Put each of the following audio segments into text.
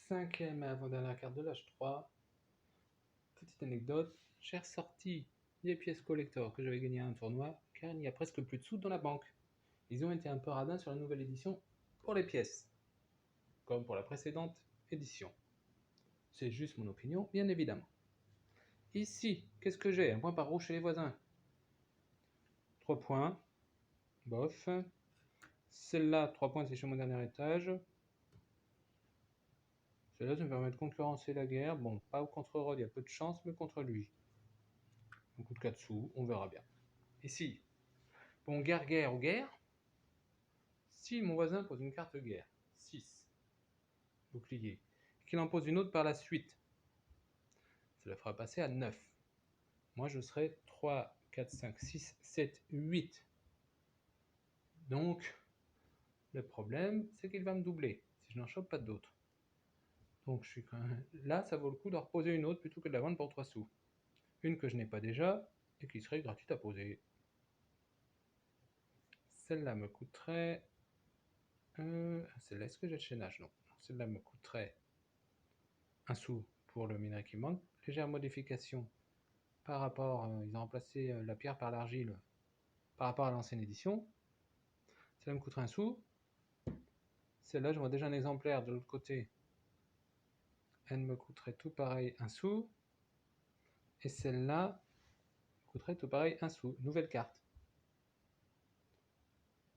5e et avant-dernière carte de l'H3. Petite anecdote, j'ai ressorti les pièces collector que j'avais gagnées à un tournoi car il n'y a presque plus de sous dans la banque. Ils ont été un peu radins sur la nouvelle édition pour les pièces, comme pour la précédente édition. C'est juste mon opinion, bien évidemment. Ici, qu'est-ce que j'ai? Un point par roue chez les voisins. 3 points. Bof. Celle-là, 3 points, c'est chez mon dernier étage. Celle-là, ça me permet de concurrencer la guerre. Bon, pas contre Rod, il y a peu de chance, mais contre lui. Un coup de 4 sous, on verra bien. Ici, bon, guerre ou guerre. Si mon voisin pose une carte guerre, 6, bouclier, qu'il en pose une autre par la suite, ça le fera passer à 9. Moi, je serai 3, 4, 5, 6, 7, 8. Donc, le problème, c'est qu'il va me doubler, si je n'en chope pas d'autres. Donc, je suis quand même... Là, ça vaut le coup de reposer une autre plutôt que de la vendre pour 3 sous. Une que je n'ai pas déjà, et qui serait gratuite à poser. Celle-là me coûterait... Celle-là, est-ce que j'ai le chaînage? Non. Celle-là me coûterait 1 sou pour le minerai qui manque. Légère modification par rapport... ils ont remplacé la pierre par l'argile par rapport à l'ancienne édition. Celle-là me coûterait 1 sou. Celle-là, je vois déjà un exemplaire de l'autre côté. Elle me coûterait tout pareil 1 sou. Et celle-là coûterait tout pareil 1 sou. Nouvelle carte.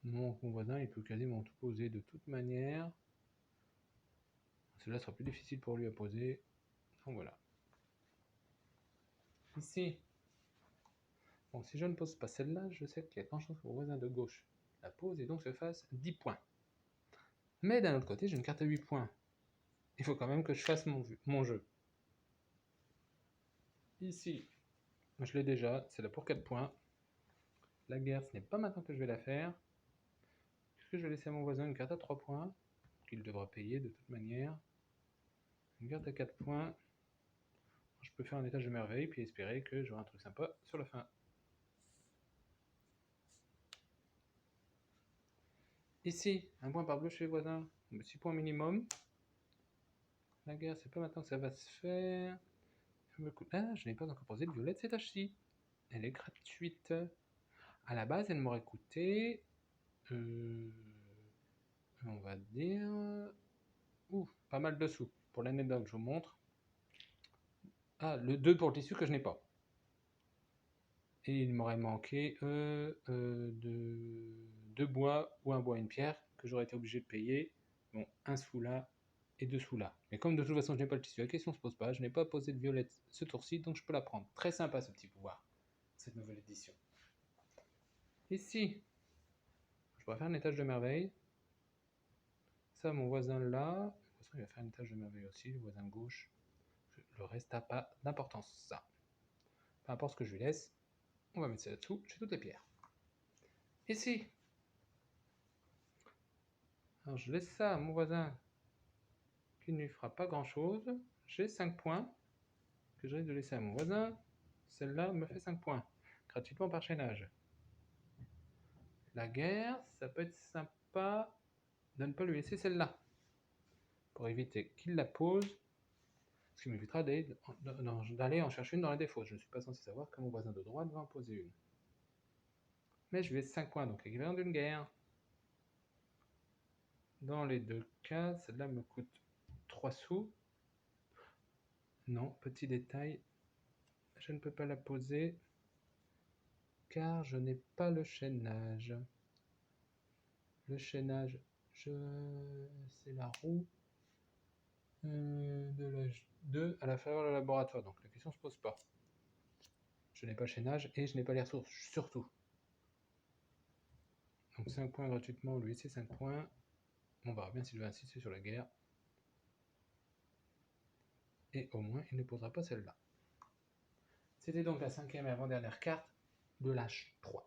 Donc mon voisin, il peut quasiment tout poser de toute manière. Celle-là sera plus difficile pour lui à poser. Donc voilà. Ici. Bon, si je ne pose pas celle-là, je sais qu'il y a grand chance que mon voisin de gauche la pose et donc se fasse 10 points. Mais d'un autre côté, j'ai une carte à 8 points. Il faut quand même que je fasse mon jeu. Ici, je l'ai déjà, c'est là pour 4 points. La guerre, ce n'est pas maintenant que je vais la faire. Puisque je vais laisser à mon voisin une carte à 3 points, qu'il devra payer de toute manière. Une carte à 4 points. Je peux faire un étage de merveille, puis espérer que j'aurai un truc sympa sur la fin. Ici, un point par bleu chez les voisins. 6 points minimum. La guerre, c'est pas maintenant que ça va se faire. Ah, je n'ai pas encore posé de violette cette tâche-ci. Elle est gratuite. À la base, elle m'aurait coûté... on va dire... pas mal de sous. Pour l'anecdote, je vous montre. Ah, le 2 pour le tissu que je n'ai pas. Et il m'aurait manqué deux bois ou un bois et une pierre que j'aurais été obligé de payer. Bon, 1 sou là et 2 sous là. Mais comme de toute façon je n'ai pas le tissu, la question ne se pose pas. Je n'ai pas posé de violette ce tour-ci, donc je peux la prendre. Très sympa ce petit pouvoir, cette nouvelle édition. Ici, je pourrais faire un étage de merveille. Ça, mon voisin là, de toute façon il va faire un étage de merveille aussi, le voisin de gauche. Le reste n'a pas d'importance, ça. Peu importe ce que je lui laisse, on va mettre ça là-dessous, j'ai toutes les pierres. Ici, alors je laisse ça à mon voisin qui ne lui fera pas grand chose. J'ai 5 points que je risque de laisser à mon voisin. Celle-là me fait 5 points, gratuitement par chaînage. La guerre, ça peut être sympa de ne pas lui laisser celle-là, pour éviter qu'il la pose, ce qui m'évitera d'aller en chercher une dans la défausse. Je ne suis pas censé savoir que mon voisin de droite va en poser une. Mais je lui laisse 5 points, donc équivalent d'une guerre. Dans les deux cas, celle-là me coûte 3 sous. Non, petit détail, je ne peux pas la poser car je n'ai pas le chaînage. Le chaînage, c'est la roue de l'âge 2 à la faveur du laboratoire, donc la question ne se pose pas. Je n'ai pas le chaînage et je n'ai pas les ressources, surtout. Donc 5 points gratuitement, lui c'est 5 points. On verra bien s'il va insister sur la guerre. Et au moins, il ne posera pas celle-là. C'était donc la 5e et avant-dernière carte de l'H3.